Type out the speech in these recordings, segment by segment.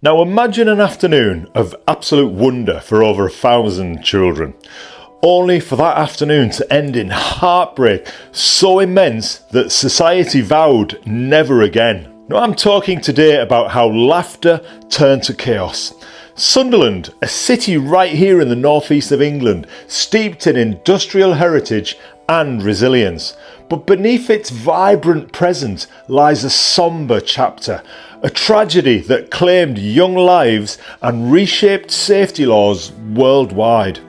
Now imagine an afternoon of absolute wonder for over 1,000 children, only for that afternoon to end in heartbreak so immense that society vowed never again. Now I'm talking today about how laughter turned to chaos. Sunderland, a city right here in the northeast of England, steeped in industrial heritage and resilience. But beneath its vibrant present lies a sombre chapter, a tragedy that claimed young lives and reshaped safety laws worldwide.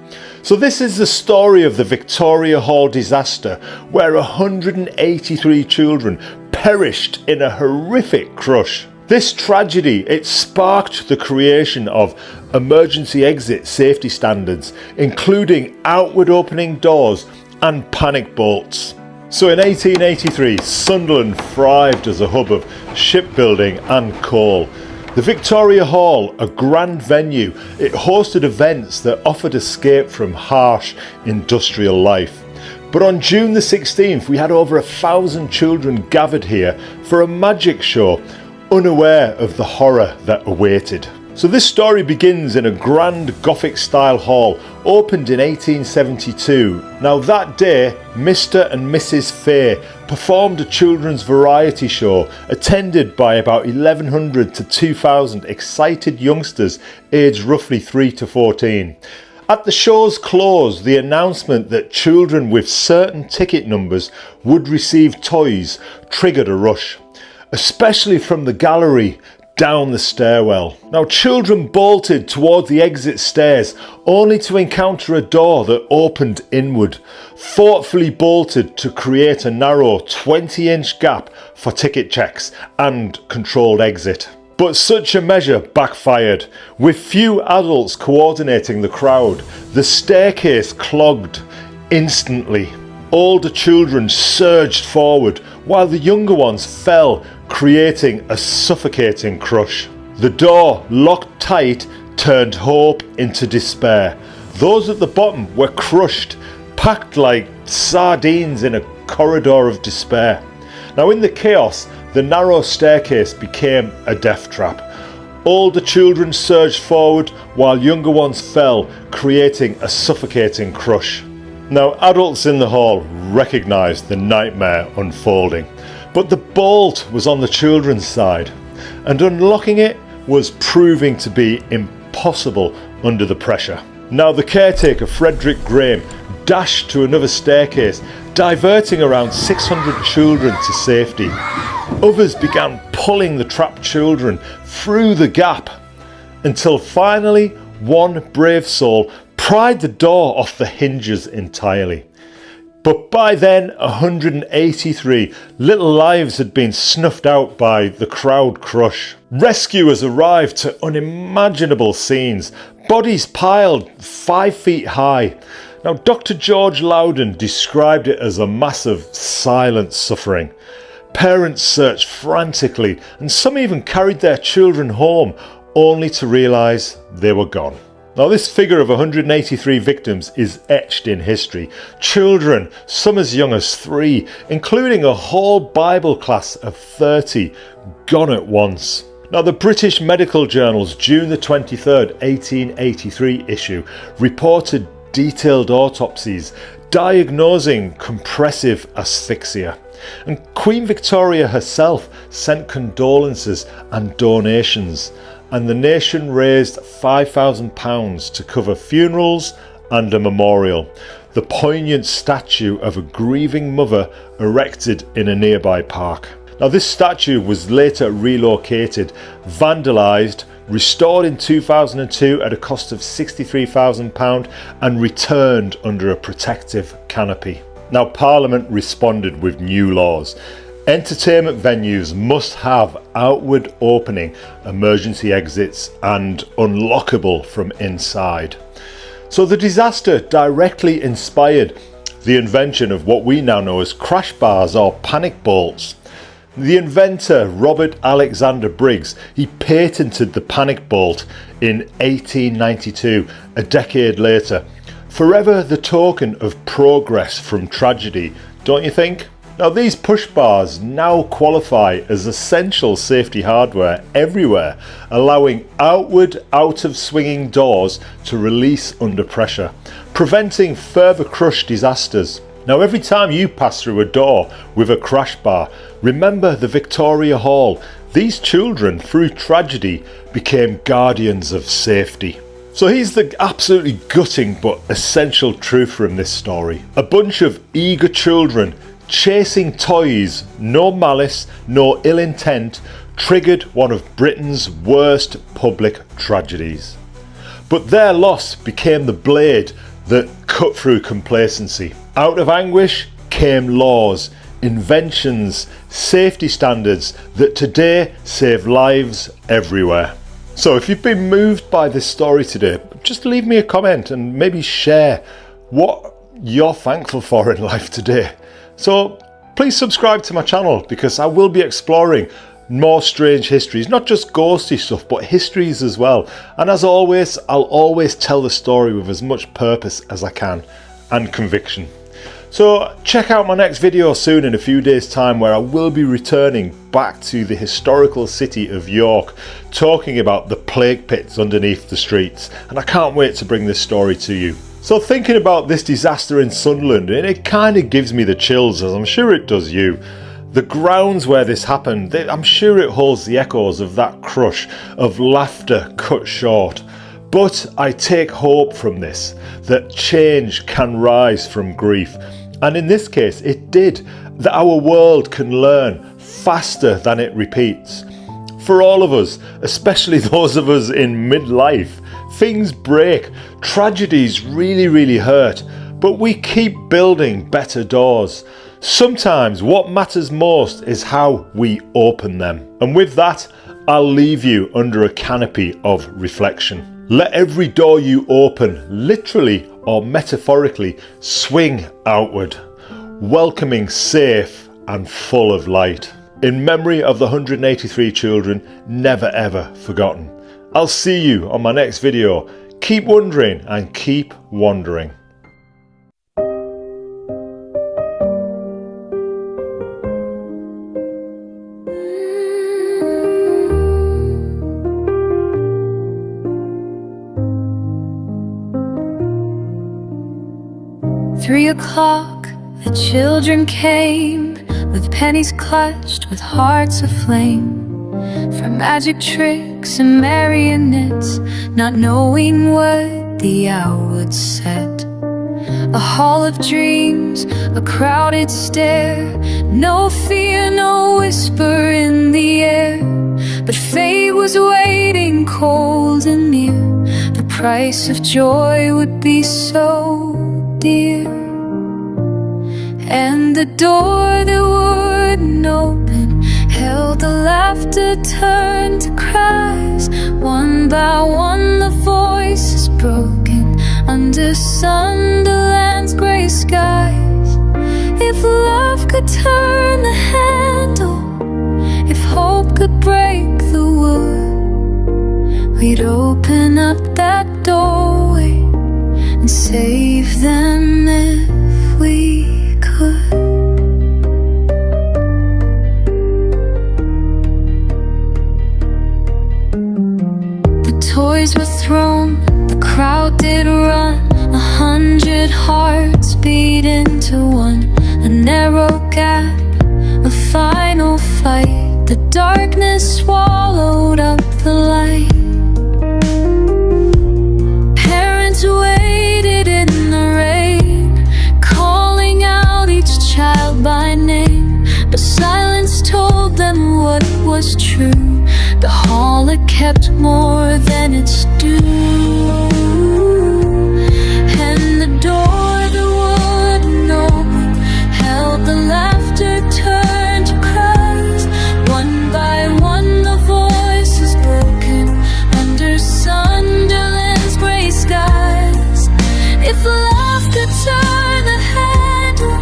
So this is the story of the Victoria Hall disaster, where 183 children perished in a horrific crush. This tragedy, it sparked the creation of emergency exit safety standards, including outward opening doors and panic bolts. So in 1883, Sunderland thrived as a hub of shipbuilding and coal. The Victoria Hall, a grand venue, it hosted events that offered escape from harsh industrial life. But on June the 16th, we had over 1,000 children gathered here for a magic show, unaware of the horror that awaited. So this story begins in a grand Gothic-style hall, opened in 1872. Now that day, Mr. and Mrs. Fay performed a children's variety show, attended by about 1,100 to 2,000 excited youngsters aged roughly 3 to 14. At the show's close, the announcement that children with certain ticket numbers would receive toys triggered a rush, especially from the gallery down the stairwell. Now children bolted toward the exit stairs only to encounter a door that opened inward, thoughtfully bolted to create a narrow 20-inch gap for ticket checks and controlled exit. But such a measure backfired. With few adults coordinating the crowd, the staircase clogged instantly. Older children surged forward while the younger ones fell, creating a suffocating crush. The door, locked tight, turned hope into despair. Those at the bottom were crushed, packed like sardines in a corridor of despair. Now in the chaos, the narrow staircase became a death trap. Older children surged forward while younger ones fell, creating a suffocating crush. Now adults in the hall recognised the nightmare unfolding, but the bolt was on the children's side, and unlocking it was proving to be impossible under the pressure. Now the caretaker, Frederick Graham, dashed to another staircase, diverting around 600 children to safety. Others began pulling the trapped children through the gap, until finally one brave soul pried the door off the hinges entirely. But by then, 183 little lives had been snuffed out by the crowd crush. Rescuers arrived to unimaginable scenes, bodies piled 5 feet high. Now, Dr. George Loudon described it as a massive silent suffering. Parents searched frantically, and some even carried their children home, only to realise they were gone. Now this figure of 183 victims is etched in history. Children, some as young as 3, including a whole Bible class of 30, gone at once. Now the British Medical Journal's June the 23rd, 1883 issue reported detailed autopsies diagnosing compressive asphyxia. And Queen Victoria herself sent condolences and donations, and the nation raised £5,000 to cover funerals and a memorial, the poignant statue of a grieving mother erected in a nearby park. Now this statue was later relocated, vandalised, restored in 2002 at a cost of £63,000 and returned under a protective canopy. Now Parliament responded with new laws. Entertainment venues must have outward opening emergency exits and unlockable from inside. So the disaster directly inspired the invention of what we now know as crash bars or panic bolts. The inventor Robert Alexander Briggs, he patented the panic bolt in 1892, a decade later. Forever the token of progress from tragedy, don't you think? Now these push bars now qualify as essential safety hardware everywhere, allowing outward out of swinging doors to release under pressure, preventing further crush disasters. Now every time you pass through a door with a crash bar, remember the Victoria Hall. These children, through tragedy, became guardians of safety. So here's the absolutely gutting but essential truth from this story. A bunch of eager children chasing toys, no malice, no ill intent, triggered one of Britain's worst public tragedies. But their loss became the blade that cut through complacency. Out of anguish came laws, inventions, safety standards that today save lives everywhere. So if you've been moved by this story today, just leave me a comment and maybe share what you're thankful for in life today. So please subscribe to my channel, because I will be exploring more strange histories, not just ghosty stuff, but histories as well. And as always, I'll always tell the story with as much purpose as I can and conviction. So check out my next video soon in a few days' time, where I will be returning back to the historical city of York, talking about the plague pits underneath the streets, and I can't wait to bring this story to you. So thinking about this disaster in Sunderland, it kind of gives me the chills, as I'm sure it does you. The grounds where this happened, I'm sure it holds the echoes of that crush, of laughter cut short. But I take hope from this, that change can rise from grief. And in this case, it did, that our world can learn faster than it repeats. For all of us, especially those of us in midlife, things break, tragedies really hurt, but we keep building better doors. Sometimes what matters most is how we open them. And with that, I'll leave you under a canopy of reflection. Let every door you open, literally or metaphorically, swing outward, welcoming, safe and full of light. In memory of the 183 children never ever forgotten. I'll see you on my next video. Keep wondering and keep wandering. "3 o'clock, the children came, with pennies clutched, with hearts aflame, from magic tricks and marionettes, not knowing what the hour would set. A hall of dreams, a crowded stair, no fear, no whisper in the air, but fate was waiting cold and near. The price of joy would be so dear, and the door that wouldn't open held the laughter turned to cries. One by one the voices broken under Sunderland's grey skies. If love could turn the handle, if hope could break the wood, we'd open up that doorway and save them if we could. The toys were thrown, the crowd did run, 100 hearts beat into one. A narrow gap, a final fight, the darkness swallowed up the light. Parents waited in the rain, calling out each child by name, but silence told them what was true. The hall had kept more than its due, and the door that wouldn't open held the laughter turned to cries. One by one the voices broken under Sunderland's grey skies. If love could turn the handle,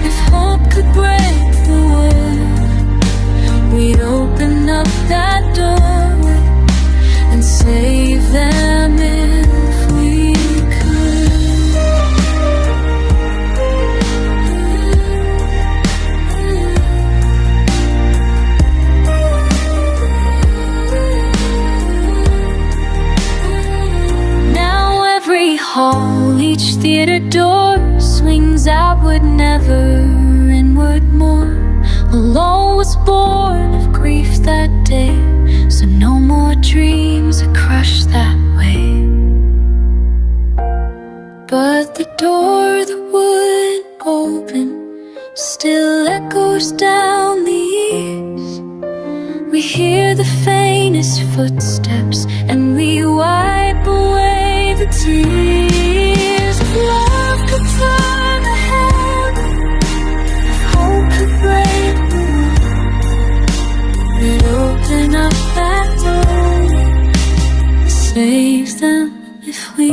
if hope could break the wood, we'd open up that door and save them. Each theater door swings outward, never inward more. A law was born of grief that day, so no more dreams are crushed that way. But the door that would open still echoes down the years. We hear the faintest footsteps and we wipe away the tears. If love could turn the heaven, if hope could break the world, we'd open up that door, save them if we